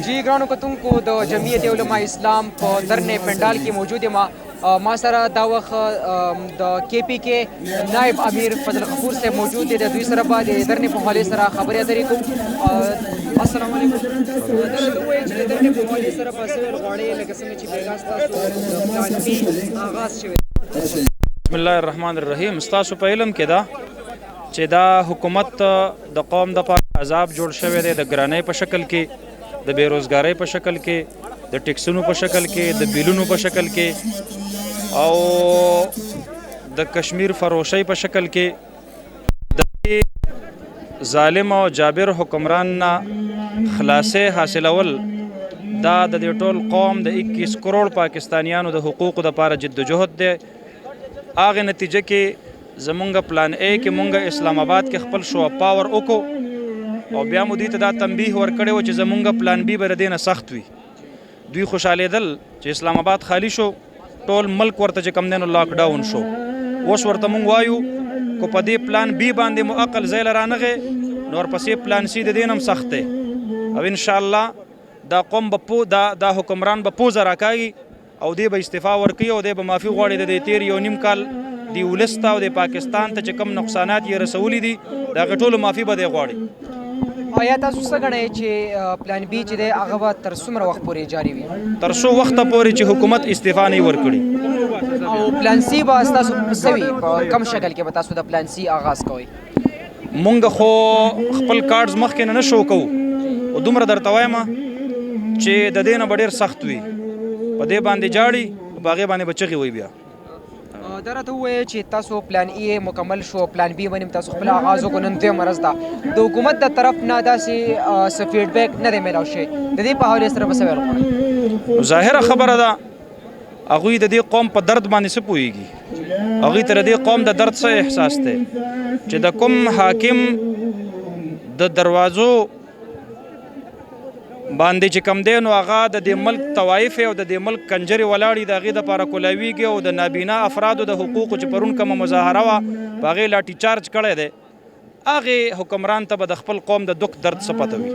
जी ګرانو کتونکو د جمعیت علماء اسلام په درنې پنډال کې موجود یم ما سره دا وخت د KPK نائب امیر فضل غفور صاحب موجود دی د دوی سره به د درنې په حوالې سره خبرې اترې کوو. السلام علیکم. درته ووایي چې د درنې په حوالې سره به څه ویل غواړې لکه څنګه چې بېګا ستاسو د پلان بي آغاز شوی. بسم الله الرحمن الرحیم. ستاسو په علم کې ده چې دا حکومت د قوم دپاره عذاب جوړ شوی دی، د ګرانۍ په شکل کې، د بیروزګارۍ په شکل کې، د ټیکسونو په شکل کې، د بیلونو په شکل کې او د کشمیر فروشۍ په شکل کې. د ظالم او جابر حکمران نه خلاصۍ حاصلول دا د دې ټول قوم د 21 کروڑ پاکستانیانو د حقوقو دپاره جدوجهد دی. هغې نتیجه کې زمونږ پلان ای کې مونږ اسلام آباد کې خپل شو پاور وکړو او بیا مو دوی ته دا تنبیه ورکړی و چې زمونږ پلان بي به د دې نه سخت وي. دوی خوشحالېدل چې اسلام آباد خالی شو، ټول ملک ورته چې کم دی نو لاک ډاون شو. اوس ورته مونږ وایو که په دې پلان بي باندې مو عقل ځای له رانغی نو ورپسې پلان سی د دې نه هم سخت دی او انشاءالله دا قوم به دا حکمران به پوزه راکاږي او دی به استعفا ورکوي او دی به معافي غواړي د دې تېر یو نیم کال دی ولس ته او د پاکستان ته چې کم نقصانات یې رسولي دي د هغې ټولو معافي به دی غواړي. آیا تاسو څه ګڼئ چې پلان بي چې دی هغه به تر څومره وخت پورې جاري وي؟ تر څو وخته پورې چې حکومت استعفا نه وي ورکړي. او پلان سی به ستاسو څه وي؟ په کم شکل کې به تاسو د پلان سی آغاز کوئ؟ مونږ خو خپل کارډز مخکې نه شو کوو او دومره درته وایم چې د دې نه به ډېر سخت وي. په دې باندې جاړي په هغې باندې به چغې وي. بیا دا راته ووایه چې تاسو پلان ای مکمل شو، پلان بي باندې تاسو خپل آغاز وکړو، نن دویمه ورځ ده. د حکومت د طرف نه داسې څه فیډبیک نه دی میلاو شوی، د دې په حوالې سره به څه ویل غواړئ؟ ظاهره خبره ده هغوی د دې قوم په درد باندې څه پوهېږي. هغوی ته د دې قوم د درد څه احساس دی چې د کوم حاکم د دروازو باندې چې کم دی نو هغه د دې ملک طوایف او د دې ملک کنجرې ولاړې د هغې دپاره کولاویږي او د نابینا افرادو د حقوقو چې پرون کومه مظاهره وه په هغې لاټي چارج کړی دی، هغې حکمران ته به د خپل قوم د دک درد څه پته وي.